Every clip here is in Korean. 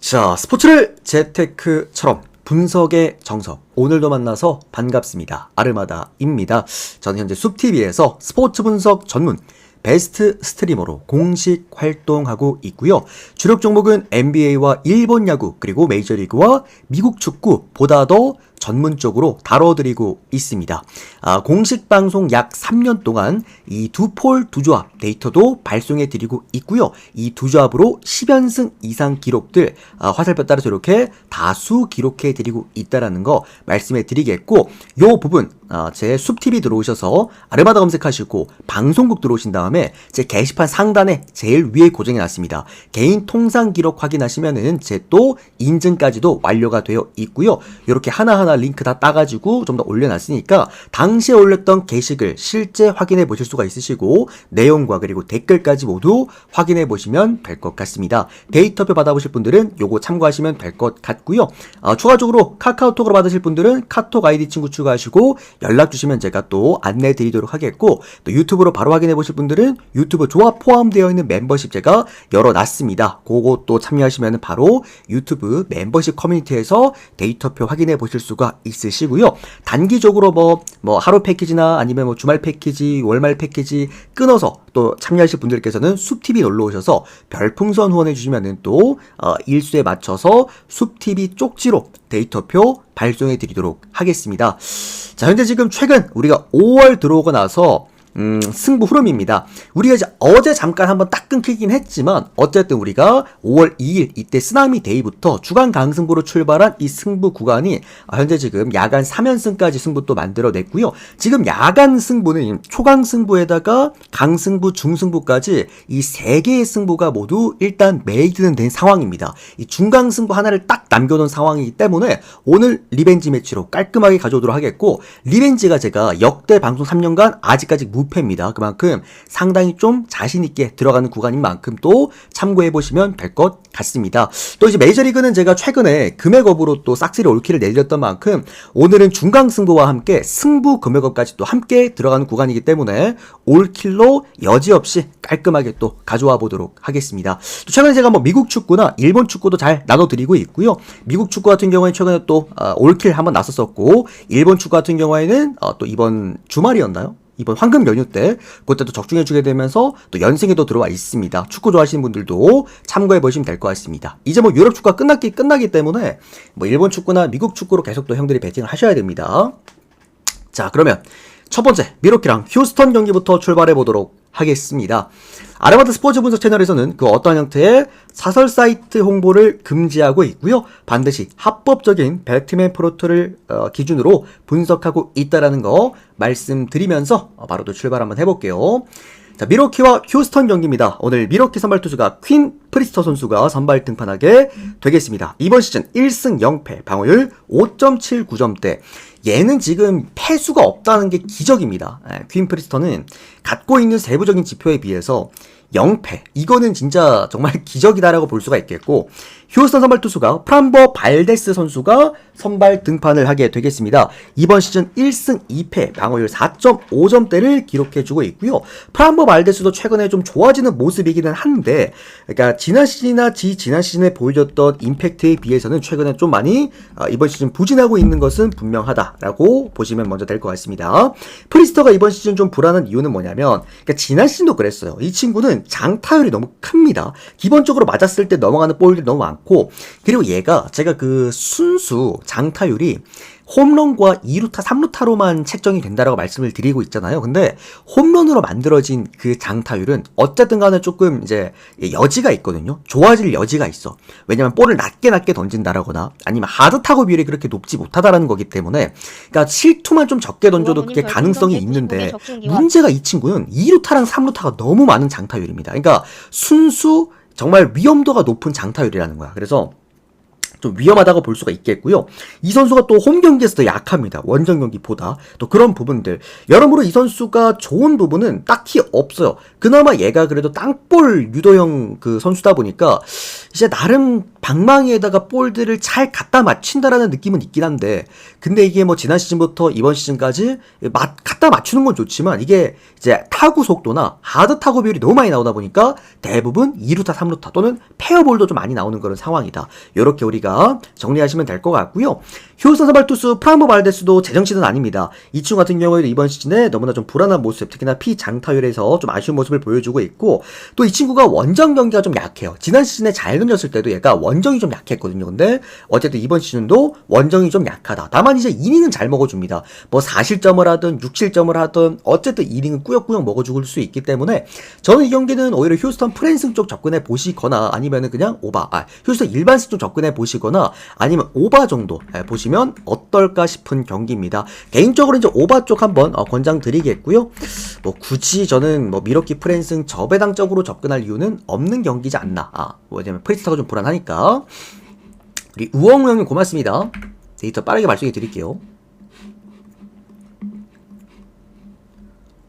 자, 스포츠를 재테크처럼 분석의 정석. 오늘도 만나서 반갑습니다. 아르마다입니다. 저는 현재 숲TV에서 스포츠 분석 전문 베스트 스트리머로 공식 활동하고 있고요. 주력 종목은 NBA와 일본 야구, 그리고 메이저리그와 미국 축구, 보다 더 전문적으로 다뤄드리고 있습니다. 공식 방송 약 3년 동안 이 두 폴 두 조합 데이터도 발송해드리고 있고요. 이 두 조합으로 10연승 이상 기록들 화살표 따라서 이렇게 다수 기록해드리고 있다는 거 말씀해드리겠고, 요 부분 제 숲TV 들어오셔서 아르마다 검색하시고 방송국 들어오신 다음에 제 게시판 상단에 제일 위에 고정해놨습니다. 개인 통상 기록 확인하시면은 제 또 인증까지도 완료가 되어 있고요. 이렇게 하나하나 링크 다 따가지고 좀 더 올려놨으니까 당시에 올렸던 게시글 실제 확인해 보실 수가 있으시고, 내용과 그리고 댓글까지 모두 확인해 보시면 될 것 같습니다. 데이터표 받아보실 분들은 요거 참고하시면 될 것 같고요. 추가적으로 카카오톡으로 받으실 분들은 카톡 아이디 친구 추가하시고 연락 주시면 제가 또 안내 드리도록 하겠고, 또 유튜브로 바로 확인해 보실 분들은 유튜브 조합 포함되어 있는 멤버십 제가 열어놨습니다. 그거 또 참여하시면 바로 유튜브 멤버십 커뮤니티에서 데이터표 확인해 보실 수가 있으시고요. 단기적으로 뭐 하루 패키지나 아니면 뭐 주말 패키지, 월말 패키지 끊어서 또 참여하실 분들께서는 숲TV 놀러 오셔서 별풍선 후원해 주시면은 또 일수에 맞춰서 숲TV 쪽지로 데이터표 발송해 드리도록 하겠습니다. 자, 현재 지금 최근 우리가 5월 들어오고 나서 승부 흐름입니다. 우리가 이제 어제 잠깐 한번 딱 끊기긴 했지만 어쨌든 우리가 5월 2일 이때 쓰나미 데이부터 주간 강승부로 출발한 이 승부 구간이 현재 지금 야간 3연승까지 승부 또 만들어냈고요. 지금 야간 승부는 초강 승부에다가 강승부, 중승부까지 이 세 개의 승부가 모두 일단 메이드는 된 상황입니다. 이 중강 승부 하나를 딱 남겨놓은 상황이기 때문에 오늘 리벤지 매치로 깔끔하게 가져오도록 하겠고, 리벤지가 제가 역대 방송 3년간 아직까지 무패입니다. 그만큼 상당히 좀 자신있게 들어가는 구간인 만큼 또 참고해보시면 될 것 같습니다. 또 이제 메이저리그는 제가 최근에 금액업으로 또 싹쓸이 올킬을 내렸던 만큼 오늘은 중강 승부와 함께 승부 금액업까지 또 함께 들어가는 구간이기 때문에 올킬로 여지없이 깔끔하게 또 가져와 보도록 하겠습니다. 또 최근에 제가 뭐 미국 축구나 일본 축구도 잘 나눠드리고 있고요. 미국 축구 같은 경우에 최근에 또 올킬 한번 나섰었고, 일본 축구 같은 경우에는 또 이번 주말이었나요? 이번 황금 연휴 때 그때 또 적중해주게 되면서 또 연승에도 들어와 있습니다. 축구 좋아하시는 분들도 참고해보시면 될 것 같습니다. 이제 뭐 유럽 축구가 끝나기 때문에 뭐 일본 축구나 미국 축구로 계속 또 형들이 배팅을 하셔야 됩니다. 자, 그러면 첫 번째 미러키랑 휴스턴 경기부터 출발해보도록 하겠습니다. 아르마다 스포츠 분석 채널에서는 그 어떠한 형태의 사설 사이트 홍보를 금지하고 있고요. 반드시 합법적인 배트맨 프로토를 기준으로 분석하고 있다라는 거 말씀드리면서 바로 또 출발 한번 해볼게요. 자, 미러키와 휴스턴 경기입니다. 오늘 미러키 선발 투수가 퀸 프리스터 선수가 선발 등판하게 되겠습니다. 이번 시즌 1승 0패, 방어율 5.79점대. 얘는 지금 패수가 없다는 게 기적입니다. 퀸 프리스터는 갖고 있는 세부적인 지표에 비해서 0패. 이거는 진짜 정말 기적이다라고 볼 수가 있겠고, 휴스턴 선발 투수가 프람버 발데스 선수가 선발 등판을 하게 되겠습니다. 이번 시즌 1승 2패, 방어율 4.5점대를 기록해주고 있고요. 프람버 발데스도 최근에 좀 좋아지는 모습이기는 한데, 그러니까 지난 시즌이나 지난 시즌에 보여줬던 임팩트에 비해서는 최근에 좀 많이 이번 시즌 부진하고 있는 것은 분명하다라고 보시면 먼저 될 것 같습니다. 프리스터가 이번 시즌 좀 불안한 이유는 뭐냐면, 그러니까 지난 시즌도 그랬어요. 이 친구는 장타율이 너무 큽니다. 기본적으로 맞았을 때 넘어가는 볼들이 너무 많고, 그리고 얘가 제가 그 순수 장타율이 홈런과 2루타, 3루타로만 책정이 된다라고 말씀을 드리고 있잖아요. 근데 홈런으로 만들어진 그 장타율은 어쨌든 간에 조금 이제 여지가 있거든요. 좋아질 여지가 있어. 왜냐면 볼을 낮게 던진다라거나 아니면 하드 타구 비율이 그렇게 높지 못하다라는 거기 때문에, 그러니까 실투만 좀 적게 던져도 그게 가능성이 있는데, 문제가 이 친구는 2루타랑 3루타가 너무 많은 장타율입니다. 그러니까 순수 정말 위험도가 높은 장타율이라는 거야. 그래서 좀 위험하다고 볼 수가 있겠고요. 이 선수가 또 홈 경기에서 더 약합니다. 원정 경기보다. 또 그런 부분들. 여러모로 이 선수가 좋은 부분은 딱히 없어요. 그나마 얘가 그래도 땅볼 유도형 그 선수다 보니까 이제 나름 방망이에다가 볼들을 잘 갖다 맞춘다라는 느낌은 있긴 한데, 근데 이게 뭐 지난 시즌부터 이번 시즌까지 갖다 맞추는 건 좋지만 이게 이제 타구 속도나 하드 타구 비율이 너무 많이 나오다 보니까 대부분 2루타, 3루타 또는 페어볼도 좀 많이 나오는 그런 상황이다. 이렇게 우리가 정리하시면 될 것 같고요. 휴스턴 선발 투수 프란보 발데스도 제정신은 아닙니다. 이 친구 같은 경우에도 이번 시즌에 너무나 좀 불안한 모습, 특히나 피장타율에서 좀 아쉬운 모습을 보여주고 있고, 또 이 친구가 원정 경기가 좀 약해요. 지난 시즌에 잘 던졌을 때도 얘가 원정이 좀 약했거든요. 근데 어쨌든 이번 시즌도 원정이 좀 약하다. 다만 이제 이닝은 잘 먹어줍니다. 뭐 4실점을 하든 6실점을 하든 어쨌든 이닝은 꾸역꾸역 먹어줄 수 있기 때문에 저는 이 경기는 오히려 휴스턴 프랜승 쪽 접근해 보시거나 아니면은 그냥 휴스턴 일반승 쪽 접근해 보시거나 아니면 오바 정도 보시면 어떨까 싶은 경기입니다. 개인적으로 이제 오바 쪽 한번 권장 드리겠고요. 뭐 굳이 저는 뭐 미러키 프랜승 저배당적으로 접근할 이유는 없는 경기지 않나. 왜냐면 프리스타가 좀 불안하니까. 우리 우엉우 형님 고맙습니다. 데이터 빠르게 발송해 드릴게요.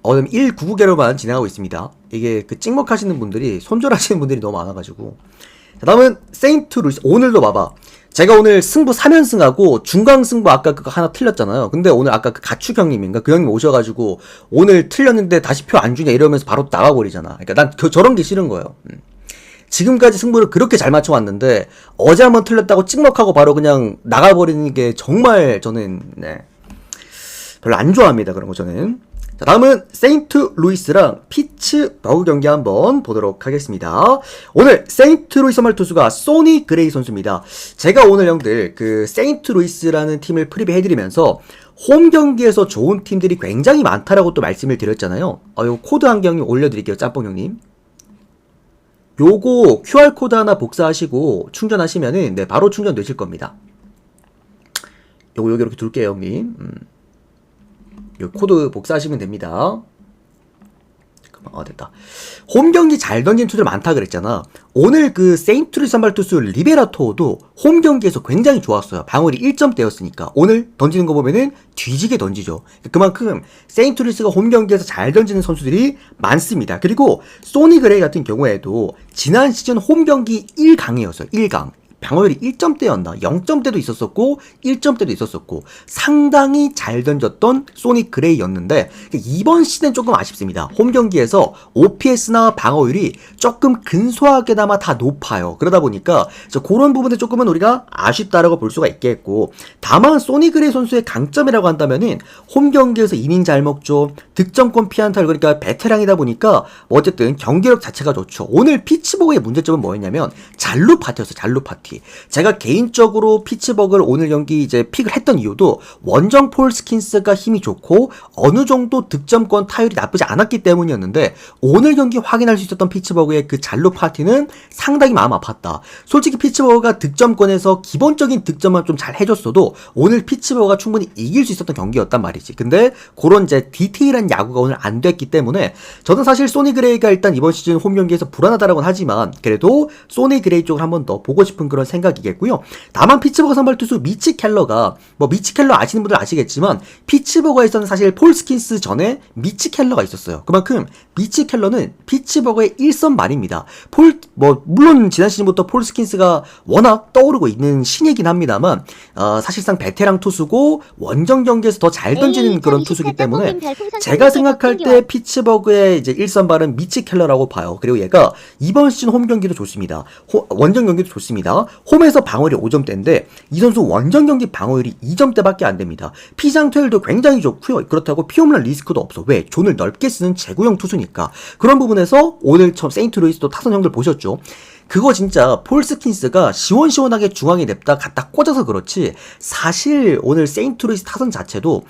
그럼 199개로만 진행하고 있습니다. 이게 그 찍먹하시는 분들이, 손절하시는 분들이 너무 많아가지고. 자, 다음은 세인트 루이스. 오늘도 봐봐. 제가 오늘 승부 3연승하고 중강 승부 아까 그거 하나 틀렸잖아요. 근데 오늘 아까 그 가축 형님인가? 그 형님 오셔가지고 오늘 틀렸는데 다시 표 안 주냐 이러면서 바로 나가버리잖아. 그러니까 난 저런 게 싫은 거예요. 지금까지 승부를 그렇게 잘 맞춰왔는데 어제 한번 틀렸다고 찍먹하고 바로 그냥 나가버리는 게 정말 저는 별로 안 좋아합니다. 그런 거 저는. 자, 다음은 세인트 루이스랑 피츠버그 경기 한번 보도록 하겠습니다. 오늘 세인트 루이스 선발 투수가 소니 그레이 선수입니다. 제가 오늘 형들 그 세인트 루이스라는 팀을 프리뷰해드리면서 홈 경기에서 좋은 팀들이 굉장히 많다라고 또 말씀을 드렸잖아요. 요 코드 한 경기 올려드릴게요. 짬뽕 형님. 요거 QR코드 하나 복사하시고 충전하시면은 바로 충전되실 겁니다. 요거 여기 이렇게 둘게요 형님. 요 코드 복사하시면 됩니다. 잠깐만, 됐다. 홈 경기 잘 던진 투수들 많다 그랬잖아. 오늘 그 세인트루이스 선발 투수 리베라토도 홈 경기에서 굉장히 좋았어요. 방울이 1점대였으니까. 오늘 던지는 거 보면은 뒤지게 던지죠. 그만큼 세인트루이스가 홈 경기에서 잘 던지는 선수들이 많습니다. 그리고 소니 그레이 같은 경우에도 지난 시즌 홈 경기 1강이었어요. 1강. 방어율이 1점대였나 0점대도 있었었고 1점대도 있었었고 상당히 잘 던졌던 소니 그레이였는데 이번 시즌은 조금 아쉽습니다. 홈 경기에서 OPS나 방어율이 조금 근소하게나마 다 높아요. 그러다 보니까 그런 부분에 조금은 우리가 아쉽다라고 볼 수가 있겠고, 다만 소니 그레이 선수의 강점이라고 한다면은 홈 경기에서 이닝 잘 먹죠. 득점권 피안타, 그러니까 베테랑이다 보니까 어쨌든 경기력 자체가 좋죠. 오늘 피츠버그의 문제점은 뭐였냐면 잔루 파티였어요. 잔루 파티. 제가 개인적으로 피츠버그를 오늘 경기 이제 픽을 했던 이유도 원정 폴스킨스가 힘이 좋고 어느 정도 득점권 타율이 나쁘지 않았기 때문이었는데, 오늘 경기 확인할 수 있었던 피츠버그의 그 잔루 파티는 상당히 마음 아팠다. 솔직히 피츠버그가 득점권에서 기본적인 득점만 좀 잘 해줬어도 오늘 피츠버그가 충분히 이길 수 있었던 경기였단 말이지. 근데 그런 이제 디테일한 야구가 오늘 안 됐기 때문에 저는 사실 소니 그레이가 일단 이번 시즌 홈 경기에서 불안하다라고는 하지만 그래도 소니 그레이 쪽을 한번 더 보고 싶은 그런 생각이겠고요. 다만 피츠버그 선발 투수 미치 켈러가, 뭐 미치 켈러 아시는 분들 아시겠지만 피츠버그에서는 사실 폴스킨스 전에 미치 켈러가 있었어요. 그만큼 미치 켈러는 피츠버그의 1선 말입니다. 물론 지난 시즌부터 폴스킨스가 워낙 떠오르고 있는 신이긴 합니다만 사실상 베테랑 투수고 원정 경기에서 더 잘 던지는 그런 투수기 때문에 제가 생각할 때 피츠버그의 이제 1선발은 미치 켈러라고 봐요. 그리고 얘가 이번 시즌 홈 경기도 좋습니다. 원정 경기도 좋습니다. 홈에서 방어율이 5점대인데 이 선수 원정 경기 방어율이 2점대밖에 안 됩니다. 피장투율도 굉장히 좋고요. 그렇다고 피홈런 리스크도 없어. 왜? 존을 넓게 쓰는 제구형 투수니까. 그런 부분에서 오늘 처음 세인트루이스도 타선 형들 보셨죠? 그거 진짜 폴스킨스가 시원시원하게 중앙에 냅다 갖다 꽂아서 그렇지, 사실 오늘 세인트루이스 타선 자체도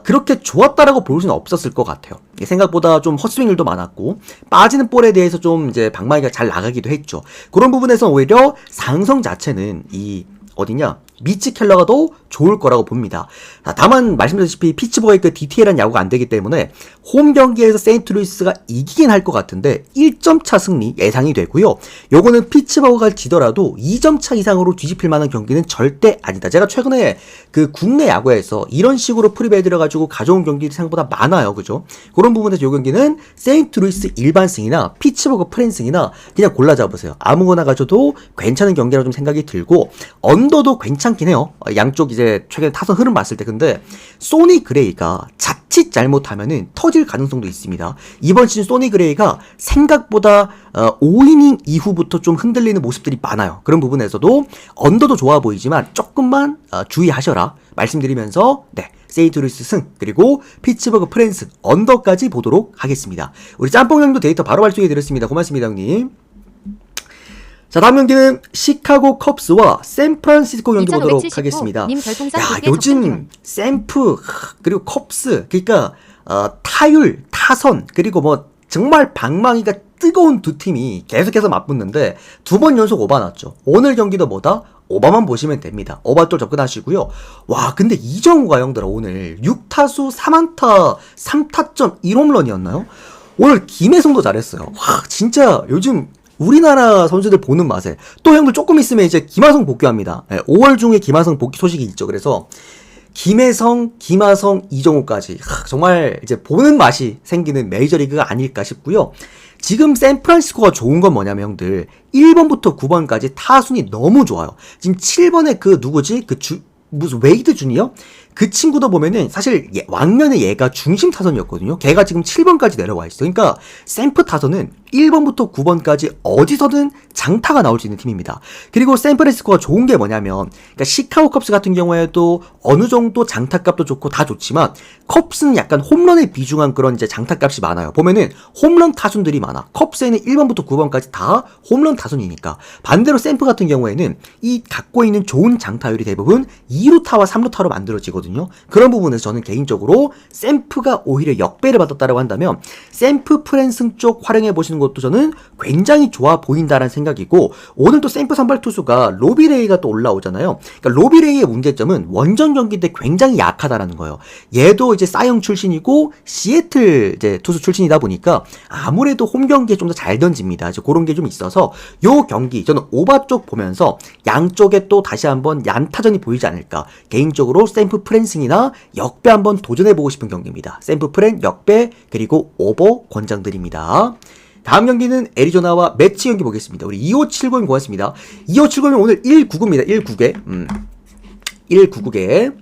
그렇게 좋았다라고 볼 수는 없었을 것 같아요. 생각보다 좀 헛스윙률도 많았고 빠지는 볼에 대해서 좀 이제 방망이가 잘 나가기도 했죠. 그런 부분에서 오히려 상성 자체는 이 어디냐, 미치 켈러가 더 좋을 거라고 봅니다. 다만 말씀드렸다시피 피츠버그의 그 디테일한 야구가 안 되기 때문에 홈 경기에서 세인트루이스가 이기긴 할 것 같은데 1점 차 승리 예상이 되고요. 요거는 피츠버그가 지더라도 2점 차 이상으로 뒤집힐 만한 경기는 절대 아니다. 제가 최근에 그 국내 야구에서 이런 식으로 프리베이드를 가져온 경기들이 생각보다 많아요. 그죠? 그런 부분에서 요 경기는 세인트루이스 일반승이나 피츠버그 프랜승이나 그냥 골라 잡으세요. 아무거나 가져도 괜찮은 경기라고 좀 생각이 들고 언더도 괜찮긴 해요. 양쪽 이제 최근에 타선 흐름 봤을 때. 근데 소니 그레이가 자칫 잘못하면은 터질 가능성도 있습니다. 이번 시즌 소니 그레이가 생각보다 5이닝 이후부터 좀 흔들리는 모습들이 많아요. 그런 부분에서도 언더도 좋아 보이지만 조금만 주의하셔라 말씀드리면서 네, 세인트루이스 승 그리고 피츠버그 프랜스 언더까지 보도록 하겠습니다. 우리 짬뽕 형도 데이터 바로 발송해드렸습니다. 고맙습니다 형님. 자, 다음 경기는 시카고 컵스와 샌프란시스코 경기 보도록 하겠습니다. 야, 요즘 샌프 그리고 컵스 그러니까 타율, 타선 그리고 뭐 정말 방망이가 뜨거운 두 팀이 계속해서 맞붙는데 2번 연속 오바 났죠. 오늘 경기도 뭐다? 오바만 보시면 됩니다. 오바 쪽 접근하시고요. 와, 근데 이정우가 형들아 오늘 6타수 3안타 3타점 1홈런이었나요? 오늘 김혜성도 잘했어요. 와, 진짜 요즘 우리나라 선수들 보는 맛에 또 형들 조금 있으면 이제 김하성 복귀합니다. 5월 중에 김하성 복귀 소식이 있죠. 그래서 김혜성, 김하성, 이정우까지 정말 이제 보는 맛이 생기는 메이저리그가 아닐까 싶고요. 지금 샌프란시스코가 좋은 건 뭐냐면 형들 1번부터 9번까지 타순이 너무 좋아요. 지금 7번에 그 누구지? 무슨 웨이드 주니어? 그 친구도 보면은 사실 왕년에 얘가 중심 타선이었거든요. 걔가 지금 7번까지 내려와 있어. 그러니까 샌프 타선은 1번부터 9번까지 어디서든 장타가 나올 수 있는 팀입니다. 그리고 샌프란시스코가 좋은 게 뭐냐면 그러니까 시카고 컵스 같은 경우에도 어느 정도 장타값도 좋고 다 좋지만 컵스는 약간 홈런에 비중한 그런 이제 장타값이 많아요. 보면은 홈런 타순들이 많아. 컵스에는 1번부터 9번까지 다 홈런 타순이니까. 반대로 샌프 같은 경우에는 이 갖고 있는 좋은 장타율이 대부분 2루타와 3루타로 만들어지거든요. 그런 부분에서 저는 개인적으로 샌프가 오히려 역배를 받았다고 한다면 샌프 프랜승 쪽 활용해 보시는 것도 저는 굉장히 좋아 보인다라는 생각이고 오늘 또 샌프 선발 투수가 로비레이가 또 올라오잖아요. 그러니까 로비레이의 문제점은 원정 경기 때 굉장히 약하다라는 거예요. 얘도 이제 싸이영 출신이고 시애틀 이제 투수 출신이다 보니까 아무래도 홈 경기에 좀 더 잘 던집니다. 이제 그런 게 좀 있어서 요 경기 저는 오바 쪽 보면서 양쪽에 또 다시 한번 얀타전이 보이지 않을까. 개인적으로 샌프 프랜승이나 역배 한번 도전해보고 싶은 경기입니다. 샌프 프랜 역배 그리고 오버 권장드립니다. 다음 경기는 애리조나와 매치 경기 보겠습니다. 우리 2570님 고맙습니다. 2570님 오늘 199입니다. 199개.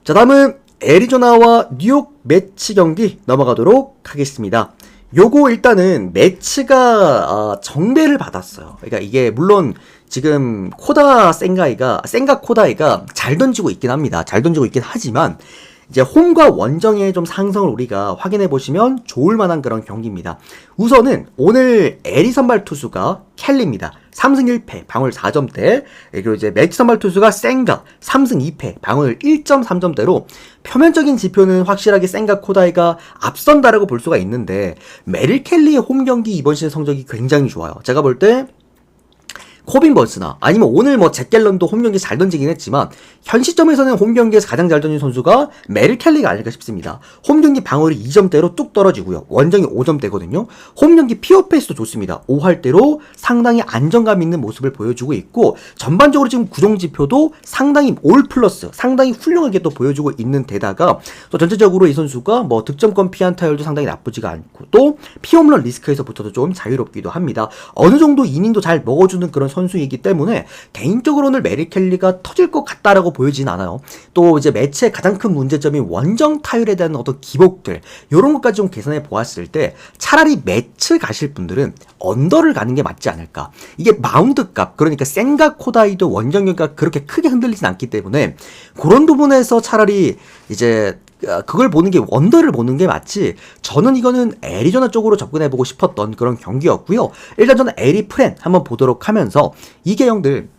자, 다음은 애리조나와 뉴욕 매치 경기 넘어가도록 하겠습니다. 요거 일단은 매치가 정배를 받았어요. 그러니까 이게 물론 지금 센가 코다이가 잘 던지고 있긴 합니다. 잘 던지고 있긴 하지만 이제 홈과 원정의 좀 상승을 우리가 확인해 보시면 좋을 만한 그런 경기입니다. 우선은 오늘 에리 선발 투수가 켈리입니다. 3승 1패, 방울 4점대. 그리고 이제 매치 선발 투수가 센가 3승 2패, 방울 1.3점대로 표면적인 지표는 확실하게 센가 코다이가 앞선다라고 볼 수가 있는데 메릴 켈리의 홈 경기 이번 시즌 성적이 굉장히 좋아요. 제가 볼 때 코빈 번스나 아니면 오늘 뭐 잭 갤런도 홈경기 잘 던지긴 했지만 현 시점에서는 홈경기에서 가장 잘 던진 선수가 메릴 켈리가 아닐까 싶습니다. 홈경기 방어율이 2점대로 뚝 떨어지고요. 원정이 5점대거든요. 홈경기 피어 페이스도 좋습니다. 5할대로 상당히 안정감 있는 모습을 보여주고 있고 전반적으로 지금 구종지표도 상당히 올 플러스 상당히 훌륭하게 또 보여주고 있는 데다가 또 전체적으로 이 선수가 뭐 득점권 피안타율도 상당히 나쁘지가 않고 또 피홈런 리스크에서부터도 좀 자유롭기도 합니다. 어느 정도 이닝도 잘 먹어주는 그런 선수이기 때문에 개인적으로 오늘 메릴 켈리가 터질 것 같다라고 보이진 않아요. 또 이제 매치의 가장 큰 문제점이 원정 타율에 대한 어떤 기복들 이런 것까지 좀 계산해 보았을 때 차라리 매치 가실 분들은 언더를 가는 게 맞지 않을까. 이게 마운드 값 그러니까 센가 코다이도 원정 경기가 그렇게 크게 흔들리진 않기 때문에 그런 부분에서 차라리 이제 그걸 보는 게 언더를 보는 게 맞지. 저는 이거는 애리조나 쪽으로 접근해보고 싶었던 그런 경기였고요. 일단 저는 에리 프렌 한번 보도록 하면서 이게 형들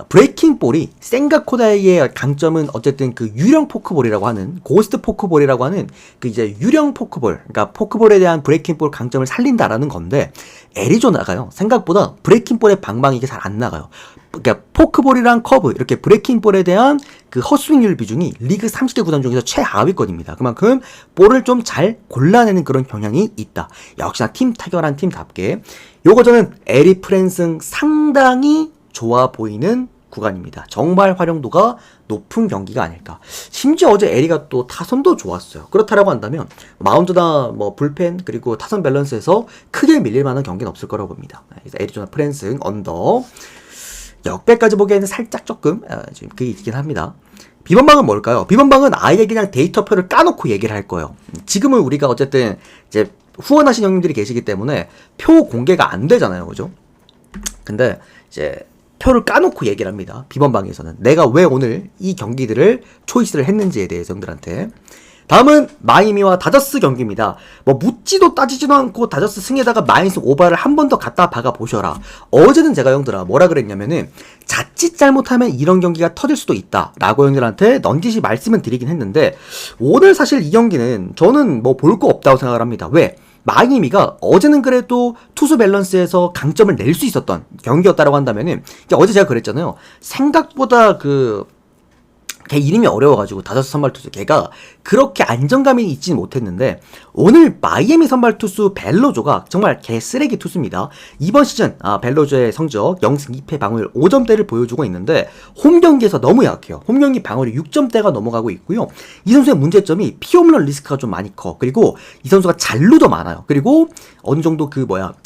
브레이킹 볼이 생가코다의 강점은 어쨌든 그 유령 포크볼이라고 하는 고스트 포크볼이라고 하는 그 이제 유령 포크볼, 그러니까 포크볼에 대한 브레이킹 볼 강점을 살린다라는 건데 애리조나가요 생각보다 브레이킹 볼의 방망이 이게 잘 안 나가요. 그러니까 포크볼이랑 커브 이렇게 브레이킹 볼에 대한 그 헛스윙률 비중이 리그 30개 구단 중에서 최하위권입니다. 그만큼 볼을 좀 잘 골라내는 그런 경향이 있다. 역시나 팀 타결한 팀답게 요거 저는 에리 프랜승 상당히 좋아 보이는 구간입니다. 정말 활용도가 높은 경기가 아닐까. 심지어 어제 에리가 또 타선도 좋았어요. 그렇다라고 한다면 마운드나 뭐 불펜 그리고 타선 밸런스에서 크게 밀릴 만한 경기는 없을 거라고 봅니다. 그래서 애리조나 프랜승 언더 역배까지 보기에는 살짝 조금 지금 그게 있긴 합니다. 비번방은 뭘까요? 비번방은 아예 그냥 데이터표를 까놓고 얘기를 할 거예요. 지금은 우리가 어쨌든 이제 후원하신 형님들이 계시기 때문에 표 공개가 안 되잖아요, 그죠? 근데 이제 표를 까놓고 얘기를 합니다. 비번방에서는 내가 왜 오늘 이 경기들을 초이스를 했는지에 대해서 형들한테. 다음은 마이애미와 다저스 경기입니다. 뭐 묻지도 따지지도 않고 다저스 승에다가 마이너스 오바를 한 번 더 갖다 박아 보셔라. 어제는 제가 형들아 뭐라 그랬냐면은 자칫 잘못하면 이런 경기가 터질 수도 있다 라고 형들한테 넌지시 말씀을 드리긴 했는데 오늘 사실 이 경기는 저는 뭐 볼 거 없다고 생각을 합니다. 왜? 마이애미가 어제는 그래도 투수 밸런스에서 강점을 낼 수 있었던 경기였다라고 한다면은 어제 제가 그랬잖아요. 생각보다 걔 이름이 어려워가지고 다저스 선발 투수 걔가 그렇게 안정감이 있지는 못했는데 오늘 마이애미 선발 투수 벨로조가 정말 개 쓰레기 투수입니다. 이번 시즌 벨로조의 성적 0승 2패 방어율 5점대를 보여주고 있는데 홈 경기에서 너무 약해요. 홈 경기 방어율이 6점대가 넘어가고 있고요. 이 선수의 문제점이 피홈런 리스크가 좀 많이 커. 그리고 이 선수가 잔루도 많아요. 그리고 어느 정도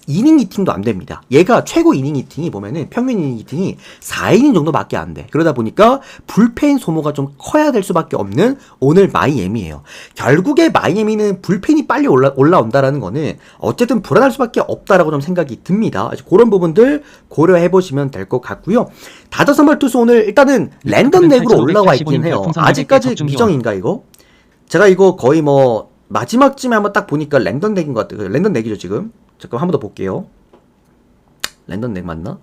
이닝 히팅도 안 됩니다. 얘가 최고 이닝 히팅이 보면은 평균 이닝 히팅이 4이닝 정도밖에 안 돼. 그러다 보니까 불펜 소모가 좀 커야 될 수밖에 없는 오늘 마이애미예요. 결국에 마이애미는 불펜이 빨리 올라온다라는 거는 어쨌든 불안할 수밖에 없다라고 좀 생각이 듭니다. 그런 부분들 고려해 보시면 될 것 같고요. 다저스 선발 투수 오늘 일단은 랜덤 넥으로 올라와 있긴 해요. 아직까지 미정인가 이거? 제가 이거 거의 뭐 마지막쯤에 한번 딱 보니까 랜덤 넥인 것 같아요. 랜덤 넥이죠 지금. 잠깐 한 번 더 볼게요. 랜덤 넥 맞나?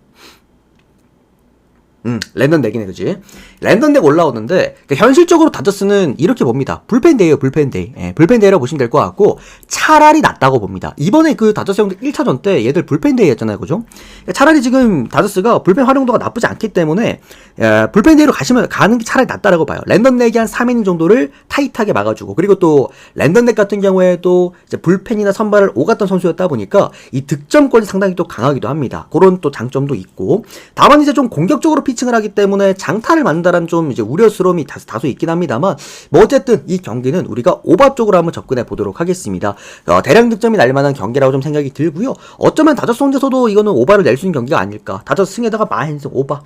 랜덤 넥이네, 그지? 랜덤 넥 올라오는데, 그러니까 현실적으로 다저스는 이렇게 봅니다. 불펜데이에요, 불펜데이. 예, 불펜데이라고 보시면 될 것 같고, 차라리 낫다고 봅니다. 이번에 그 다저스 형들 1차전 때 얘들 불펜데이 였잖아요, 그죠? 그러니까 차라리 지금 다저스가 불펜 활용도가 나쁘지 않기 때문에, 불펜데이로 가는 게 차라리 낫다라고 봐요. 랜덤 넥이 한 3이닝 정도를 타이트하게 막아주고, 그리고 또, 랜덤 넥 같은 경우에도 이제 불펜이나 선발을 오갔던 선수였다 보니까, 이 득점권이 상당히 또 강하기도 합니다. 그런 또 장점도 있고, 다만 이제 좀 공격적으로 피칭을 하기 때문에 장타를 만든다는 좀 이제 우려스러움이 다소 있긴 합니다만 뭐 어쨌든 이 경기는 우리가 오바 쪽으로 한번 접근해 보도록 하겠습니다. 대량 득점이 날 만한 경기라고 좀 생각이 들고요. 어쩌면 다저스 혼자서도 이거는 오바를 낼 수 있는 경기가 아닐까. 다저스 승에다가 마인승 오바.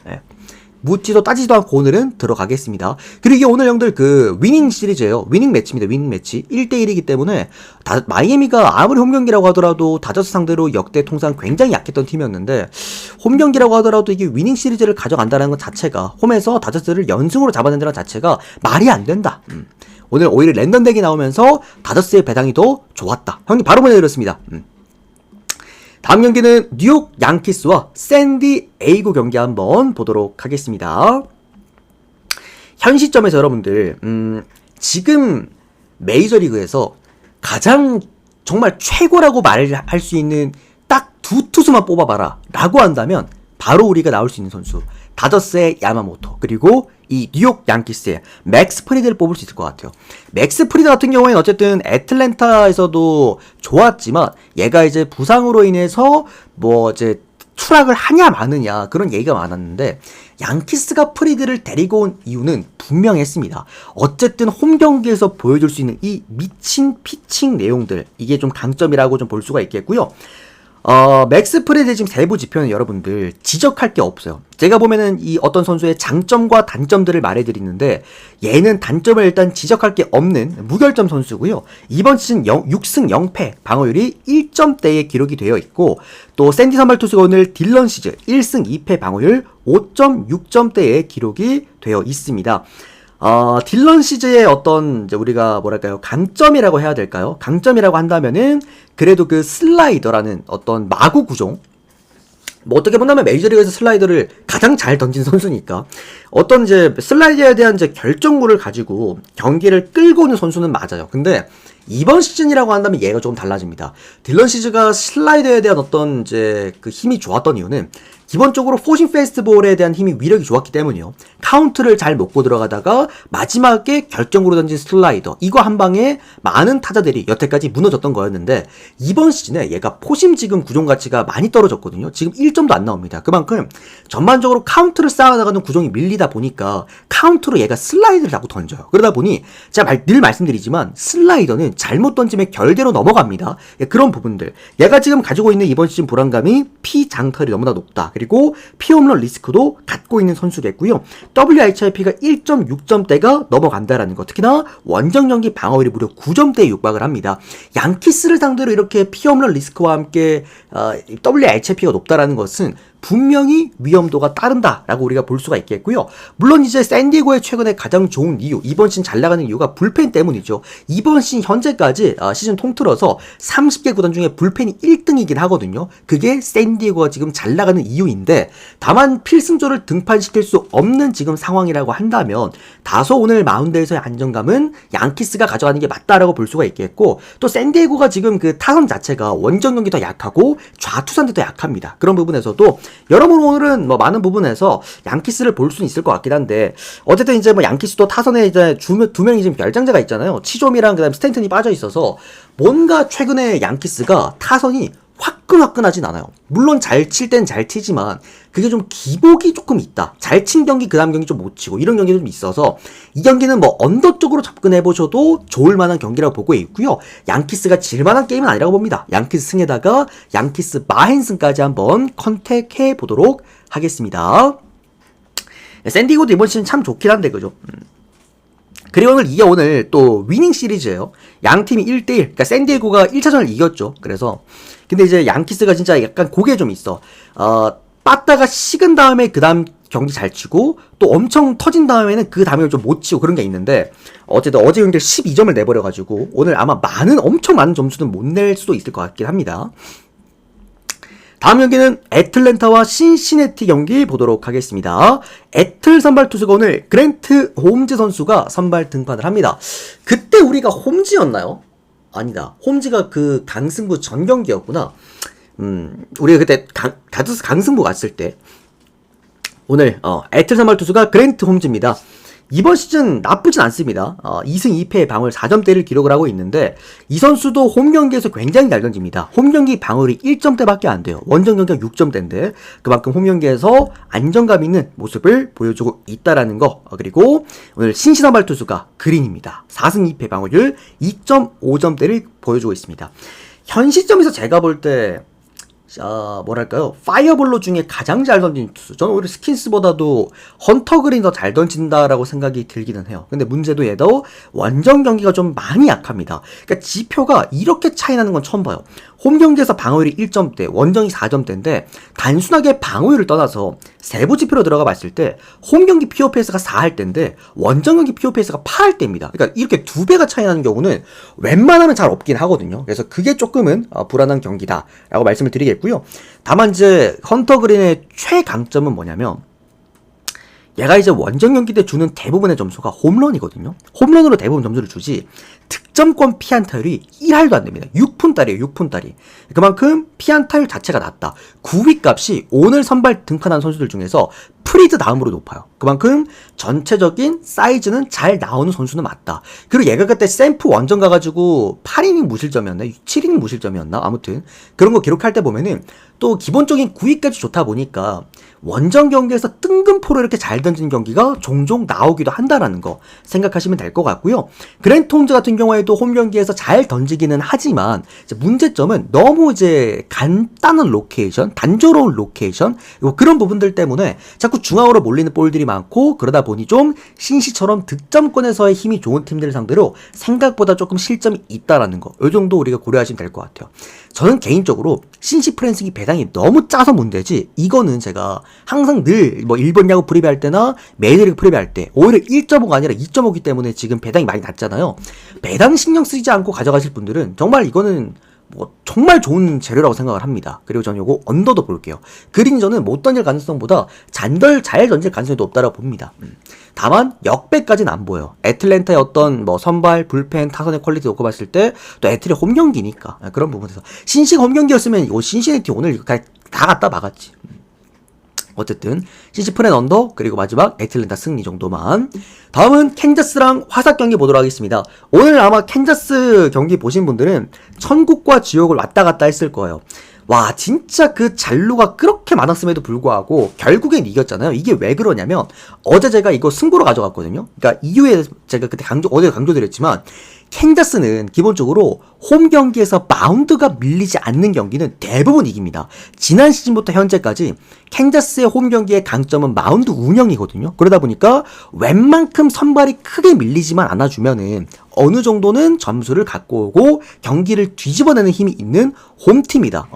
묻지도 따지지도 않고 오늘은 들어가겠습니다. 그리고 이게 오늘 형들 그 위닝 시리즈예요. 위닝 매치입니다. 위닝 매치. 1대1이기 때문에 마이애미가 아무리 홈 경기라고 하더라도 다저스 상대로 역대 통상 굉장히 약했던 팀이었는데 홈 경기라고 하더라도 이게 위닝 시리즈를 가져간다는 것 자체가 홈에서 다저스를 연승으로 잡아낸다는 자체가 말이 안 된다. 오늘 오히려 랜덤 덱이 나오면서 다저스의 배당이 더 좋았다. 형님 바로 보내드렸습니다. 다음 경기는 뉴욕 양키스와 샌디에이고 경기 한번 보도록 하겠습니다. 현 시점에서 여러분들 지금 메이저리그에서 가장 정말 최고라고 말할 수 있는 딱 두 투수만 뽑아봐라 라고 한다면 바로 우리가 나올 수 있는 선수 다저스의 야마모토 그리고 이 뉴욕 양키스의 맥스 프리드를 뽑을 수 있을 것 같아요. 맥스 프리드 같은 경우에는 어쨌든 애틀랜타에서도 좋았지만 얘가 이제 부상으로 인해서 뭐 이제 추락을 하냐 마느냐 그런 얘기가 많았는데 양키스가 프리드를 데리고 온 이유는 분명했습니다. 어쨌든 홈 경기에서 보여줄 수 있는 이 미친 피칭 내용들 이게 좀 강점이라고 좀 볼 수가 있겠고요. 맥스 프리드의 지금 세부 지표는 여러분들 지적할 게 없어요. 제가 보면은 이 어떤 선수의 장점과 단점들을 말해드리는데 얘는 단점을 일단 지적할 게 없는 무결점 선수고요. 이번 시즌 6승 0패 방어율이 1점대에 기록이 되어 있고 또 샌디 선발 투수가 오늘 딜런 시즈 1승 2패 방어율 5.6점대에 기록이 되어 있습니다. 딜런 시즈의 어떤 이제 우리가 뭐랄까요 강점이라고 해야 될까요? 강점이라고 한다면은 그래도 그 슬라이더라는 어떤 마구 구종 뭐 어떻게 본다면 메이저리그에서 슬라이더를 가장 잘 던진 선수니까 어떤 이제 슬라이더에 대한 이제 결정구를 가지고 경기를 끌고 오는 선수는 맞아요. 근데 이번 시즌이라고 한다면 얘가 조금 달라집니다. 딜런 시즈가 슬라이더에 대한 어떤 이제 그 힘이 좋았던 이유는 기본적으로 포싱 페스트볼에 대한 힘이 위력이 좋았기 때문이요. 카운트를 잘 놓고 들어가다가 마지막에 결정으로 던진 슬라이더 이거 한 방에 많은 타자들이 여태까지 무너졌던 거였는데 이번 시즌에 얘가 포심 지금 구종 가치가 많이 떨어졌거든요. 지금 1점도 안 나옵니다. 그만큼 전반적으로 카운트를 쌓아나가는 구종이 밀리다 보니까 카운트로 얘가 슬라이드를 자꾸 던져요. 그러다 보니 제가 늘 말씀드리지만 슬라이더는 잘못 던지면 결대로 넘어갑니다. 그런 부분들 얘가 지금 가지고 있는 이번 시즌 불안감이 피장타율이 너무나 높다. 그리고 피홈런 리스크도 갖고 있는 선수겠고요. WHIP가 1.6점대가 넘어간다라는 거. 특히나 원정 경기 방어율이 무려 9점대에 육박을 합니다. 양키스를 상대로 이렇게 피홈런 리스크와 함께 WHIP가 높다라는 것은 분명히 위험도가 따른다라고 우리가 볼 수가 있겠고요. 물론 이제 샌디에고의 최근에 가장 좋은 이유, 이번 시즌 잘 나가는 이유가 불펜 때문이죠. 이번 시즌 현재까지 시즌 통틀어서 30개 구단 중에 불펜이 1등이긴 하거든요. 그게 샌디에고가 지금 잘 나가는 이유인데 다만 필승조를 등판시킬 수 없는 지금 상황이라고 한다면 다소 오늘 마운드에서의 안정감은 양키스가 가져가는 게 맞다라고 볼 수가 있겠고 또 샌디에고가 지금 그 타선 자체가 원정 경기 더 약하고 좌투산도 더 약합니다. 그런 부분에서도 여러모로 오늘은 뭐 많은 부분에서 양키스를 볼 수는 있을 것 같긴 한데 어쨌든 이제 뭐 양키스도 타선에 이제 두 명이 지금 결장자가 있잖아요. 치좀이랑 그다음 스탠턴이 빠져 있어서 뭔가 최근에 양키스가 타선이 화끈화끈하진 않아요. 물론 잘 칠 땐 잘 치지만 그게 좀 기복이 조금 있다. 잘 친 경기 그 다음 경기 좀 못 치고 이런 경기도 좀 있어서 이 경기는 뭐 언더 쪽으로 접근해보셔도 좋을 만한 경기라고 보고 있고요. 양키스가 질 만한 게임은 아니라고 봅니다. 양키스 승에다가 양키스 마헨슨까지 한번 컨택해 보도록 하겠습니다. 샌디에고도 이번 시즌 참 좋긴 한데 그죠? 그리고 이게 오늘 또 위닝 시리즈예요. 양 팀이 1대1. 그러니까 샌디에고가 1차전을 이겼죠. 그래서 근데 이제 양키스가 진짜 약간 고개 좀 있어. 빠따가 식은 다음에 그 다음 경기 잘 치고 또 엄청 터진 다음에는 그 다음에 좀 못 치고 그런 게 있는데 어쨌든 어제 경기를 12점을 내버려가지고 오늘 아마 엄청 많은 점수는 못 낼 수도 있을 것 같긴 합니다. 다음 경기는 애틀랜타와 신시내티 경기 보도록 하겠습니다. 애틀 선발 투수가 오늘 그랜트 홈즈 선수가 선발 등판을 합니다. 그때 우리가 홈즈였나요? 아니다. 홈즈가 그 강승부 전 경기였구나. 우리가 그때 다저스 강승부 갔을 때 오늘 애틀 선발 투수가 그랜트 홈즈입니다. 이번 시즌 나쁘진 않습니다. 2승 2패 방어율 4점대를 기록을 하고 있는데 이 선수도 홈 경기에서 굉장히 잘 던집니다. 홈 경기 방어율이 1점대밖에 안 돼요. 원정 경기가 6점대인데 그만큼 홈 경기에서 안정감 있는 모습을 보여주고 있다라는 거. 그리고 오늘 신시선발 투수가 그린입니다. 4승 2패 방어율 2.5점대를 보여주고 있습니다. 현 시점에서 제가 볼 때 뭐랄까요, 파이어볼로 중에 가장 잘 던진 투수. 저는 오히려 스킨스보다도 헌터 그린이 더 잘 던진다라고 생각이 들기는 해요. 근데 문제도 얘도 원정 경기가 좀 많이 약합니다. 그러니까 지표가 이렇게 차이 나는 건 처음 봐요. 홈 경기에서 방어율이 1점대, 원정이 4점대인데 단순하게 방어율을 떠나서 세부 지표로 들어가 봤을 때 홈 경기 POPS가 4할 때인데 원정 경기 POPS가 8할 때입니다. 그러니까 이렇게 두 배가 차이 나는 경우는 웬만하면 잘 없긴 하거든요. 그래서 그게 조금은 불안한 경기다라고 말씀을 드리겠고요. 다만 이제 헌터 그린의 최강점은 뭐냐면 얘가 이제 원정 경기 때 주는 대부분의 점수가 홈런이거든요. 홈런으로 대부분 점수를 주지 득점권 피안타율이 1할도 안 됩니다. 6푼달이에요. 6푼달이. 그만큼 피안타율 자체가 낮다. 9위 값이 오늘 선발 등판한 선수들 중에서 프리드 다음으로 높아요. 그만큼 전체적인 사이즈는 잘 나오는 선수는 맞다. 그리고 얘가 그때 샘프 원정 가가지고 8이닝 무실점이었나? 7이닝 무실점이었나? 아무튼 그런 거 기록할 때 보면은 또 기본적인 9위 값이 좋다 보니까 원정 경기에서 뜬금포로 이렇게 잘 던지는 경기가 종종 나오기도 한다라는 거 생각하시면 될 것 같고요. 그랜트 홈즈 같은 경우에도 홈 경기에서 잘 던지기는 하지만 문제점은 너무 이제 간단한 로케이션, 단조로운 로케이션 그런 부분들 때문에 자꾸 중앙으로 몰리는 볼들이 많고 그러다 보니 좀 신시처럼 득점권에서의 힘이 좋은 팀들 상대로 생각보다 조금 실점이 있다라는 거. 이 정도 우리가 고려하시면 될 것 같아요. 저는 개인적으로 신시 프랜싱이 배당이 너무 짜서 문제지 이거는 제가 항상 늘 뭐 일본 야구 프리뷰할 때나 메이저리그 프리뷰할 때 오히려 1.5가 아니라 2.5기 때문에 지금 배당이 많이 낮잖아요. 배당 신경 쓰지 않고 가져가실 분들은 정말 이거는 뭐 정말 좋은 재료라고 생각을 합니다. 그리고 저는 요거 언더도 볼게요. 그린저는 못 던질 가능성보다 잘 던질 가능성이 높다고 봅니다. 다만 역배까지는 안 보여요. 애틀랜타의 어떤 뭐 선발, 불펜, 타선의 퀄리티 놓고 봤을 때 또 애틀의 홈경기니까 그런 부분에서 신식 홈경기였으면 이거 신시내티 오늘 다 갖다 막았지. 어쨌든 CC 프렌 언더 그리고 마지막 애틀랜타 승리 정도만. 다음은 캔자스랑 화삭 경기 보도록 하겠습니다. 오늘 아마 캔자스 경기 보신 분들은 천국과 지옥을 왔다 갔다 했을 거예요. 와 진짜 그 잔루가 그렇게 많았음에도 불구하고 결국엔 이겼잖아요. 이게 왜 그러냐면 어제 제가 이거 승부로 가져갔거든요. 그러니까 이후에 제가 그때 어제 강조드렸지만 캔자스는 기본적으로 홈 경기에서 마운드가 밀리지 않는 경기는 대부분 이깁니다. 지난 시즌부터 현재까지 캔자스의 홈 경기의 강점은 마운드 운영이거든요. 그러다 보니까 웬만큼 선발이 크게 밀리지만 않아주면은 어느 정도는 점수를 갖고 오고 경기를 뒤집어내는 힘이 있는 홈팀이다.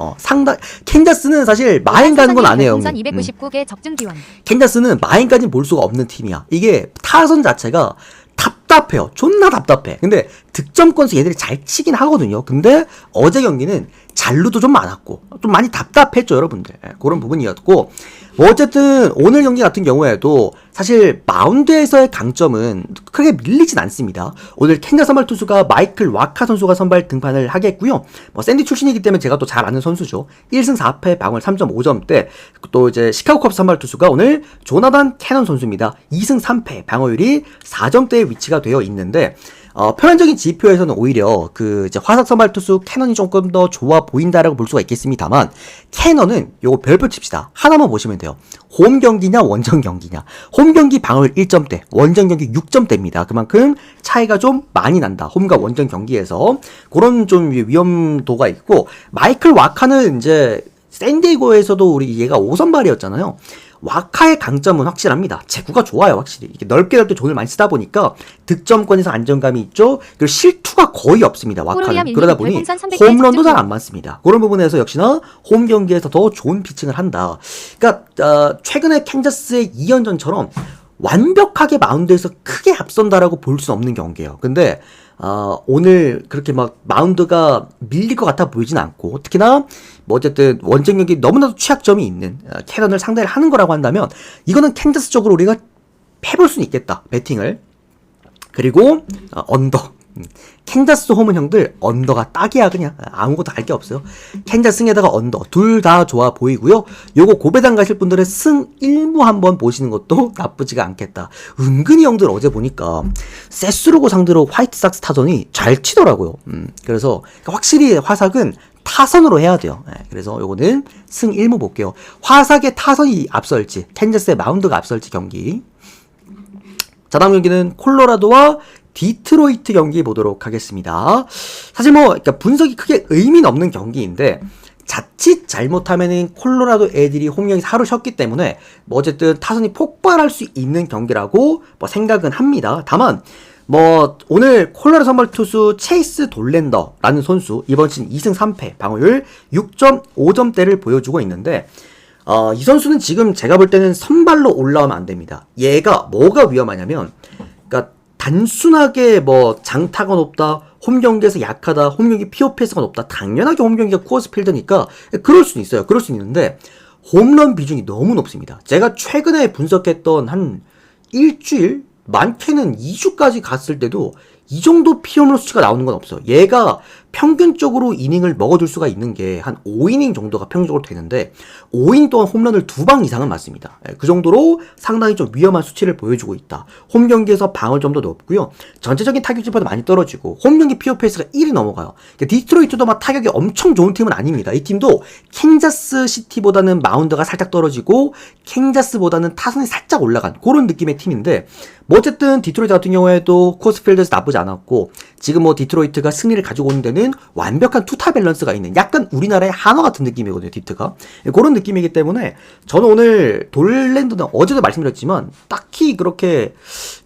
캔자스는 사실 마인 가는 건 아니에요. 299개 적증 기원. 캔자스는 마인까지는 볼 수가 없는 팀이야. 이게 타선 자체가 답답해요. 존나 답답해. 근데 득점권수 얘들이 잘 치긴 하거든요. 근데 어제 경기는 잔루도 좀 많았고 좀 많이 답답했죠, 여러분들. 그런 부분이었고 뭐 어쨌든 오늘 경기 같은 경우에도 사실 마운드에서의 강점은 크게 밀리진 않습니다. 오늘 캔자 선발 투수가 마이클 와카 선수가 선발 등판을 하겠고요. 뭐 샌디 출신이기 때문에 제가 또 잘 아는 선수죠. 1승 4패 방울 3.5점대. 또 이제 시카고 컵스 선발 투수가 오늘 조나단 캐넌 선수입니다. 2승 3패 방어율이 4점대에 위치가 되어 있는데 표면적인 지표에서는 오히려 그 이제 화삭 선발 투수 캐넌이 조금 더 좋아 보인다라고 볼 수가 있겠습니다만 캐넌은 요거 별표 칩시다. 하나만 보시면 돼요. 홈 경기냐 원정 경기냐. 홈 경기 방어율 1점대, 원정 경기 6점대입니다. 그만큼 차이가 좀 많이 난다. 홈과 원정 경기에서 그런 좀 위험도가 있고 마이클 와카는 이제 샌디에고에서도 우리 얘가 5선발이었잖아요. 와카의 강점은 확실합니다. 제구가 좋아요, 확실히. 이게 넓게 존을 많이 쓰다 보니까 득점권에서 안정감이 있죠. 그리고 실투가 거의 없습니다, 와카는. 그러다 보니 홈런도 잘 안 맞습니다. 그런 부분에서 역시나 홈 경기에서 더 좋은 피칭을 한다. 그러니까 최근에 캔자스의 2연전처럼 완벽하게 마운드에서 크게 앞선다라고 볼 수 없는 경기예요. 근데 오늘 그렇게 막 마운드가 밀릴 것 같아 보이진 않고 특히나 뭐 어쨌든 원정 경기 너무나도 취약점이 있는 캐넌을 상대를 하는 거라고 한다면 이거는 캔자스 쪽으로 우리가 해볼 수는 있겠다, 배팅을. 그리고 언더. 캔자스 홈은 형들 언더가 딱이야. 그냥 아무것도 할 게 없어요. 캔자스 승에다가 언더 둘 다 좋아 보이고요. 요거 고배당 가실 분들은 승 1무 한번 보시는 것도 나쁘지가 않겠다. 은근히 형들 어제 보니까 세스루고 상대로 화이트삭스 타선이 잘 치더라고요. 그래서 확실히 화삭은 타선으로 해야 돼요. 그래서 요거는 승 1무 볼게요. 화삭의 타선이 앞설지 캔자스의 마운드가 앞설지 경기. 자, 다음 경기는 콜로라도와 디트로이트 경기 보도록 하겠습니다. 사실 뭐 그러니까 분석이 크게 의미는 없는 경기인데 자칫 잘못하면은 콜로라도 애들이 홈경기 하루 쉬었기 때문에 뭐 어쨌든 타선이 폭발할 수 있는 경기라고 뭐 생각은 합니다. 다만 뭐 오늘 콜로라도 선발 투수 체이스 돌랜더라는 선수 이번 시즌 2승 3패 방어율 6.5점대를 보여주고 있는데 이 선수는 지금 제가 볼 때는 선발로 올라오면 안 됩니다. 얘가 뭐가 위험하냐면 그러니까 단순하게 뭐 장타가 높다, 홈경기에서 약하다, 홈경기 POPS가 높다. 당연하게 홈경기가 쿠어스 필드니까 그럴 수는 있어요. 그럴 수는 있는데 홈런 비중이 너무 높습니다. 제가 최근에 분석했던 한 일주일, 많게는 2주까지 갔을 때도 이 정도 피홈런 수치가 나오는 건 없어요. 얘가 평균적으로 이닝을 먹어둘 수가 있는 게 한 5이닝 정도가 평균적으로 되는데 5이닝 동안 홈런을 2방 이상은 맞습니다. 그 정도로 상당히 좀 위험한 수치를 보여주고 있다. 홈 경기에서 방어점도 높고요. 전체적인 타격지표도 많이 떨어지고 홈 경기 POPS가 1이 넘어가요. 그러니까 디트로이트도 막 타격이 엄청 좋은 팀은 아닙니다. 이 팀도 캔자스 시티보다는 마운드가 살짝 떨어지고 캔자스보다는 타선이 살짝 올라간 그런 느낌의 팀인데 뭐 어쨌든 디트로이트 같은 경우에도 코스필드에서 나쁘지 않았고 지금 뭐 디트로이트가 승리를 가지고 오는 데는 완벽한 투타 밸런스가 있는 약간 우리나라의 한화 같은 느낌이거든요, 디트가. 그런 느낌이기 때문에 저는 오늘 돌랜드는 어제도 말씀드렸지만 딱히 그렇게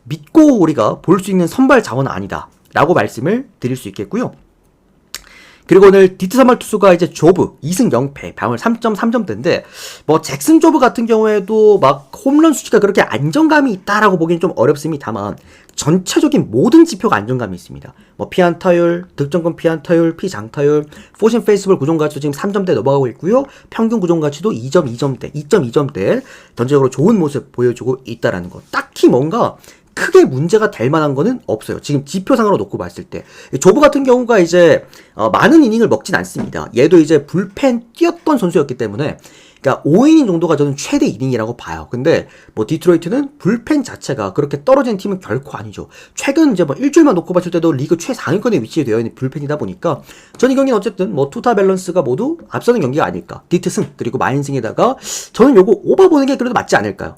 믿고 우리가 볼 수 있는 선발 자원은 아니다 라고 말씀을 드릴 수 있겠고요. 그리고 오늘 디트 선발 투수가 이제 조브 2승 0패 방어율 3.3점대인데 뭐 잭슨 조브 같은 경우에도 막 홈런 수치가 그렇게 안정감이 있다라고 보기엔 좀 어렵습니다만 전체적인 모든 지표가 안정감이 있습니다. 뭐 피안타율, 득점권 피안타율, 피장타율, 포신 페이스볼 구종가치도 지금 3점대 넘어가고 있고요. 평균 구종가치도 2.2점대 전체적으로 좋은 모습 보여주고 있다라는 거. 딱히 뭔가 크게 문제가 될 만한 거는 없어요. 지금 지표상으로 놓고 봤을 때. 조브 같은 경우가 이제 많은 이닝을 먹진 않습니다. 얘도 이제 불펜 뛰었던 선수였기 때문에 그러니까 5이닝 정도가 저는 최대 이닝이라고 봐요. 근데 뭐 디트로이트는 불펜 자체가 그렇게 떨어진 팀은 결코 아니죠. 최근 이제 뭐 일주일만 놓고 봤을 때도 리그 최상위권에 위치해 되어 있는 불펜이다 보니까 전 이 경기는 어쨌든 뭐 투타 밸런스가 모두 앞서는 경기가 아닐까. 디트 승 그리고 마인승에다가 저는 요거 오버 보는 게 그래도 맞지 않을까요?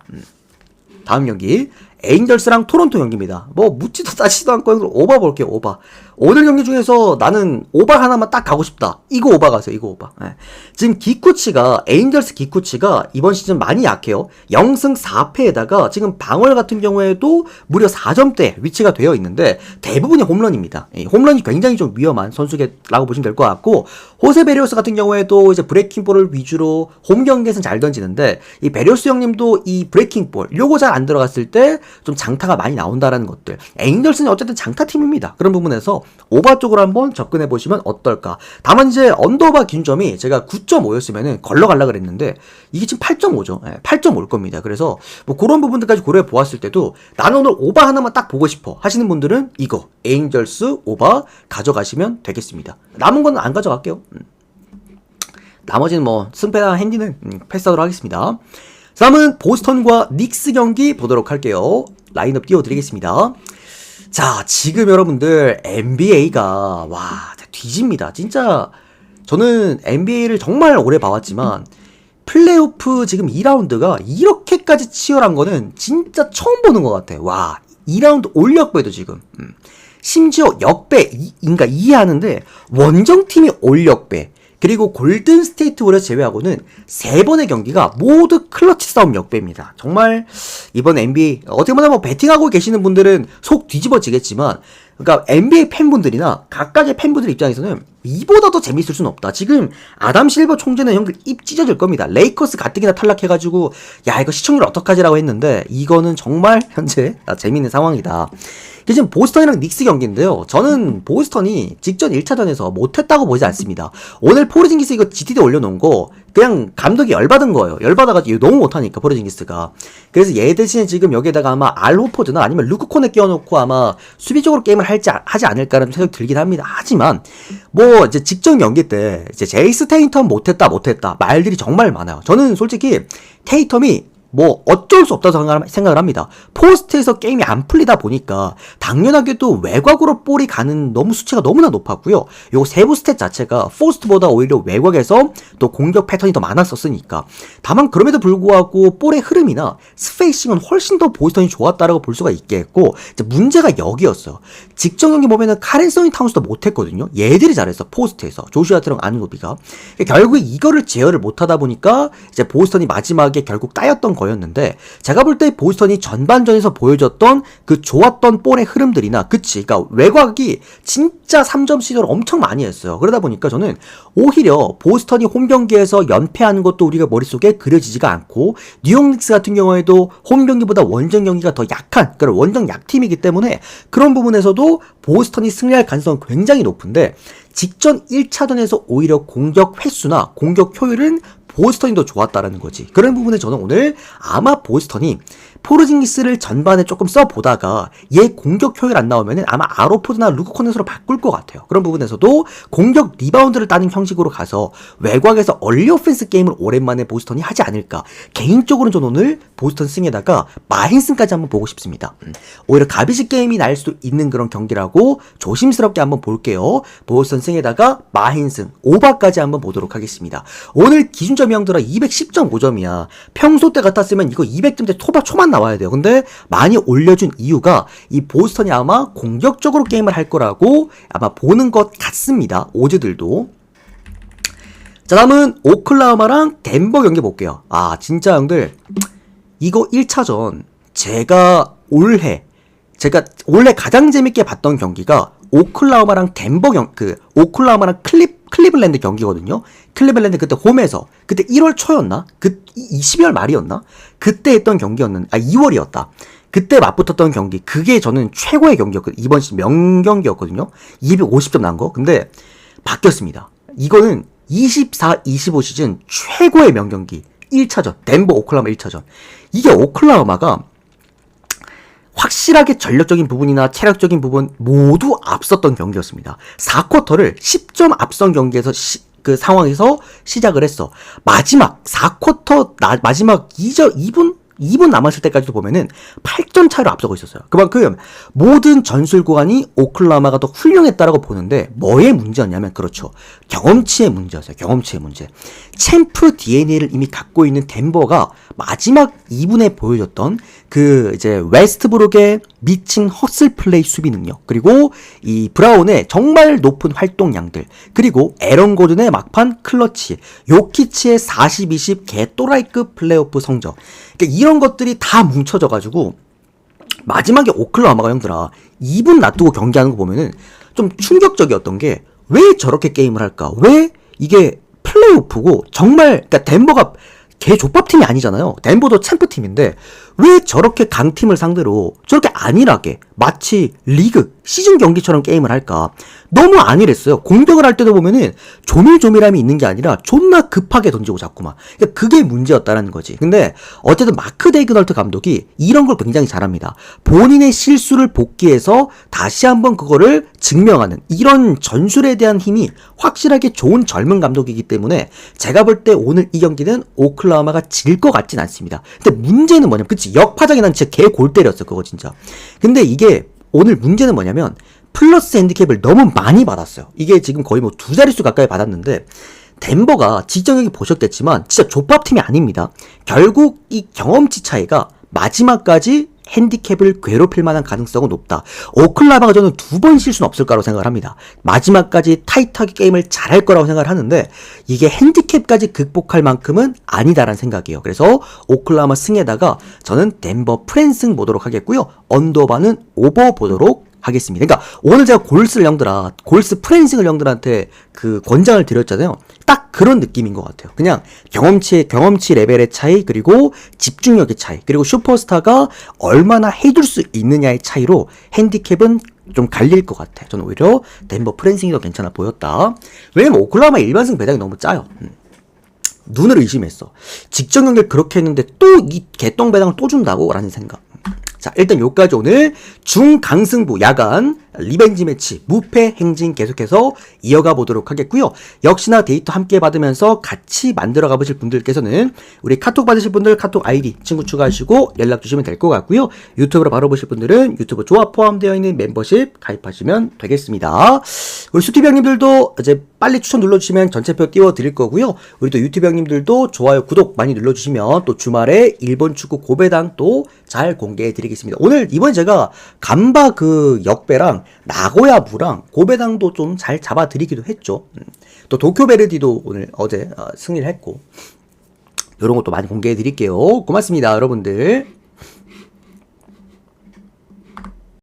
다음 경기 에인절스랑 토론토 경기입니다. 뭐 묻지도 따지지도 않고 오버 볼게요. 오버. 오늘 경기 중에서 나는 오버 하나만 딱 가고 싶다. 이거 오버 가세요. 이거 오버. 네. 지금 기쿠치가 에인절스 기쿠치가 이번 시즌 많이 약해요. 0승 4패에다가 지금 방월 같은 경우에도 무려 4점대 위치가 되어 있는데 대부분이 홈런입니다. 홈런이 굉장히 좀 위험한 선수라고 보시면 될 것 같고 호세 베리오스 같은 경우에도 이제 브레이킹볼을 위주로 홈 경기에서는 잘 던지는데 이 베리오스 형님도 이 브레이킹볼 요거 잘 안 들어갔을 때 좀 장타가 많이 나온다라는 것들. 에인절스는 어쨌든 장타팀입니다. 그런 부분에서 오바 쪽으로 한번 접근해 보시면 어떨까. 다만 이제 언더바 기준점이 제가 9.5였으면은 걸러갈라 그랬는데 이게 지금 8.5죠. 8.5일 겁니다. 그래서 뭐 그런 부분들까지 고려해 보았을 때도 나는 오늘 오바 하나만 딱 보고 싶어 하시는 분들은 이거 에인절스 오바 가져가시면 되겠습니다. 남은 건 안 가져갈게요. 나머지는 뭐 승패나 핸디는 패스하도록 하겠습니다. 다음은 보스턴과 닉스 경기 보도록 할게요. 라인업 띄워드리겠습니다. 자, 지금 여러분들 NBA가 와 뒤집니다. 진짜 저는 NBA를 정말 오래 봐왔지만 플레이오프 지금 2라운드가 이렇게까지 치열한 거는 진짜 처음 보는 것 같아요. 와 2라운드 올역배도 지금 심지어 역배 그러니까 이해하는데 원정팀이 올역배 그리고 골든 스테이트 워리어스 제외하고는 3번의 경기가 모두 클러치 싸움 역배입니다. 정말 이번 NBA 어떻게 보면 뭐 배팅하고 계시는 분들은 속 뒤집어지겠지만 그러니까 NBA 팬분들이나 각각의 팬분들 입장에서는 이보다 더 재밌을 수는 없다. 지금 아담 실버 총재는 형들 입 찢어질 겁니다. 레이커스 가뜩이나 탈락해가지고 야 이거 시청률 어떡하지라고 했는데 이거는 정말 현재 재밌는 상황이다. 지금 보스턴이랑 닉스 경기인데요. 저는 보스턴이 직전 1차전에서 못했다고 보지 않습니다. 오늘 포르징기스 이거 GTD 올려놓은 거 그냥 감독이 열받은 거예요. 열받아가지고 너무 못하니까 포르징기스가. 그래서 얘 대신에 지금 여기에다가 아마 알 호포드나 아니면 루크 코네 끼워놓고 아마 수비적으로 게임을 하지 않을까라는 생각이 들긴 합니다. 하지만 뭐 이제 직전 경기 때 이제 제이스 테이텀 못했다 말들이 정말 많아요. 저는 솔직히 테이텀이 뭐 어쩔 수 없다고 생각을 합니다. 포스트에서 게임이 안 풀리다 보니까 당연하게도 외곽으로 볼이 가는 너무 수치가 너무나 높았고요. 요 세부 스탯 자체가 포스트보다 오히려 외곽에서 또 공격 패턴이 더 많았었으니까. 다만 그럼에도 불구하고 볼의 흐름이나 스페이싱은 훨씬 더 보스턴이 좋았다라고 볼 수가 있겠고 이제 문제가 여기였어요. 직전 경기 보면은 카렌서니 타운스도 못했거든요. 얘들이 잘했어. 포스트에서 조슈아 트랑 아누노비가 결국 이거를 제어를 못하다 보니까 이제 보스턴이 마지막에 결국 따였던 거였는데 제가 볼 때 보스턴이 전반전에서 보여줬던 그 좋았던 볼의 흐름들이나 그러니까 외곽이 진짜 3점 시도를 엄청 많이 했어요. 그러다 보니까 저는 오히려 보스턴이 홈 경기에서 연패하는 것도 우리가 머릿속에 그려지지가 않고 뉴욕 닉스 같은 경우에도 홈 경기보다 원정 경기가 더 약한 그런 원정 약팀이기 때문에 그런 부분에서도 보스턴이 승리할 가능성은 굉장히 높은데 직전 1차전에서 오히려 공격 횟수나 공격 효율은 보스턴이 더 좋았다라는 거지. 그런 부분에 저는 오늘 아마 보스턴이 포르징기스를 전반에 조금 써보다가 얘 공격 효율 안 나오면은 아마 아로포드나 루크 코넷으로 바꿀 것 같아요. 그런 부분에서도 공격 리바운드를 따는 형식으로 가서 외곽에서 얼리 오펜스 게임을 오랜만에 보스턴이 하지 않을까. 개인적으로는 저는 오늘 보스턴 승에다가 마힌슨까지 한번 보고 싶습니다. 오히려 가비지 게임이 날 수도 있는 그런 경기라고 조심스럽게 한번 볼게요. 보스턴 승에다가 마힌슨 오바까지 한번 보도록 하겠습니다. 오늘 기준점이 형들아 210.5점이야. 평소 때 같았으면 이거 200점대 초반 나와야 돼요. 근데 많이 올려준 이유가 이 보스턴이 아마 공격적으로 게임을 할 거라고 아마 보는 것 같습니다. 오즈들도. 자, 다음은 오클라호마랑 덴버 경기 볼게요. 아, 진짜 형들 이거 1차전 제가 올해 가장 재밌게 봤던 경기가 오클라호마랑 덴버 오클라호마랑 클리블랜드 경기거든요. 클리블랜드 그때 홈에서 그때 1월 초였나? 12월 말이었나? 그때 했던 경기였는데 2월이었다. 그때 맞붙었던 경기, 그게 저는 최고의 경기였거든요. 이번 시즌 명경기였거든요. 250점 난 거. 근데 바뀌었습니다. 이거는 24, 25 시즌 최고의 명경기 1차전, 덴버 오클라호마 1차전. 이게 오클라호마가 확실하게 전력적인 부분이나 체력적인 부분 모두 앞섰던 경기였습니다. 4쿼터를 10점 앞선 경기에서 그 상황에서 시작을 했어. 마지막 4쿼터 마지막 2분 남았을 때까지도 보면은 8점 차이로 앞서고 있었어요. 그만큼 모든 전술 구간이 오클라호마가 더 훌륭했다라고 보는데 뭐의 문제였냐면 그렇죠. 경험치의 문제였어요. 경험치의 문제. 챔프 DNA를 이미 갖고 있는 덴버가 마지막 2분에 보여줬던 그 이제 웨스트브룩의 미친 허슬 플레이 수비 능력, 그리고 이 브라운의 정말 높은 활동량들, 그리고 에런 고든의 막판 클러치, 요키치의 40-20 개또라이급 플레이오프 성적. 그러니까 이런 것들이 다 뭉쳐져가지고 마지막에 오클라호마가 형들아 2분 놔두고 경기하는 거 보면은 좀 충격적이었던 게 왜 저렇게 게임을 할까? 왜 이게 플레이오프고 정말 그러니까 덴버가 개족밥팀이 아니잖아요. 덴버도 챔프팀인데 왜 저렇게 강팀을 상대로 저렇게 안일하게 마치 리그 시즌 경기처럼 게임을 할까? 너무 안일했어요. 공격을 할 때도 보면은 조밀조밀함이 있는 게 아니라 존나 급하게 던지고 자꾸만. 그러니까 그게 문제였다라는 거지. 근데 어쨌든 마크 데이그널트 감독이 이런 걸 굉장히 잘합니다. 본인의 실수를 복귀해서 다시 한번 그거를 증명하는 이런 전술에 대한 힘이 확실하게 좋은 젊은 감독이기 때문에 제가 볼 때 오늘 이 경기는 오클라호마가 질 것 같진 않습니다. 근데 문제는 뭐냐면 그치, 역파장이 난 진짜 개 골 때렸어 그거 진짜. 근데 이게 오늘 문제는 뭐냐면 플러스 핸디캡을 너무 많이 받았어요. 이게 지금 거의 뭐 2자릿수 가까이 받았는데 덴버가 직전 경기 보셨겠지만 진짜 족밥팀이 아닙니다. 결국 이 경험치 차이가 마지막까지 핸디캡을 괴롭힐 만한 가능성은 높다. 오클라호마가 저는 2번 실수는 없을 거라고 생각을 합니다. 마지막까지 타이트하게 게임을 잘할 거라고 생각을 하는데 이게 핸디캡까지 극복할 만큼은 아니다라는 생각이에요. 그래서 오클라호마 승에다가 저는 덴버 프랜승 보도록 하겠고요. 언더바는 오버 보도록 하겠습니다. 그러니까 오늘 제가 골스 프랜싱을 형들한테 그 권장을 드렸잖아요. 딱 그런 느낌인 것 같아요. 그냥 경험치 레벨의 차이, 그리고 집중력의 차이, 그리고 슈퍼스타가 얼마나 해줄 수 있느냐의 차이로 핸디캡은 좀 갈릴 것 같아. 저는 오히려 덴버 프랜싱이 더 괜찮아 보였다. 왜냐면 오클라호마 일반승 배당이 너무 짜요. 눈을 의심했어. 직전 경기를 그렇게 했는데 또 이 개똥 배당을 또 준다고? 라는 생각. 자, 일단 여기까지 오늘 중강승부 야간 리벤지 매치 무패 행진 계속해서 이어가 보도록 하겠고요. 역시나 데이터 함께 받으면서 같이 만들어 가보실 분들께서는 우리 카톡 받으실 분들 카톡 아이디 친구 추가하시고 연락 주시면 될 것 같고요. 유튜브로 바로 보실 분들은 유튜브 조합 포함되어 있는 멤버십 가입하시면 되겠습니다. 우리 수티비 형님들도 이제 빨리 추천 눌러주시면 전체표 띄워드릴 거고요. 우리 또 유튜브 형님들도 좋아요, 구독 많이 눌러주시면 또 주말에 일본 축구 고배당 또 잘 공개해드리겠습니다. 오늘 이번에 제가 간바 그 역배랑 나고야 부랑 고배당도 좀 잘 잡아드리기도 했죠. 또 도쿄 베르디도 오늘 어제 승리를 했고 이런 것도 많이 공개해드릴게요. 고맙습니다, 여러분들.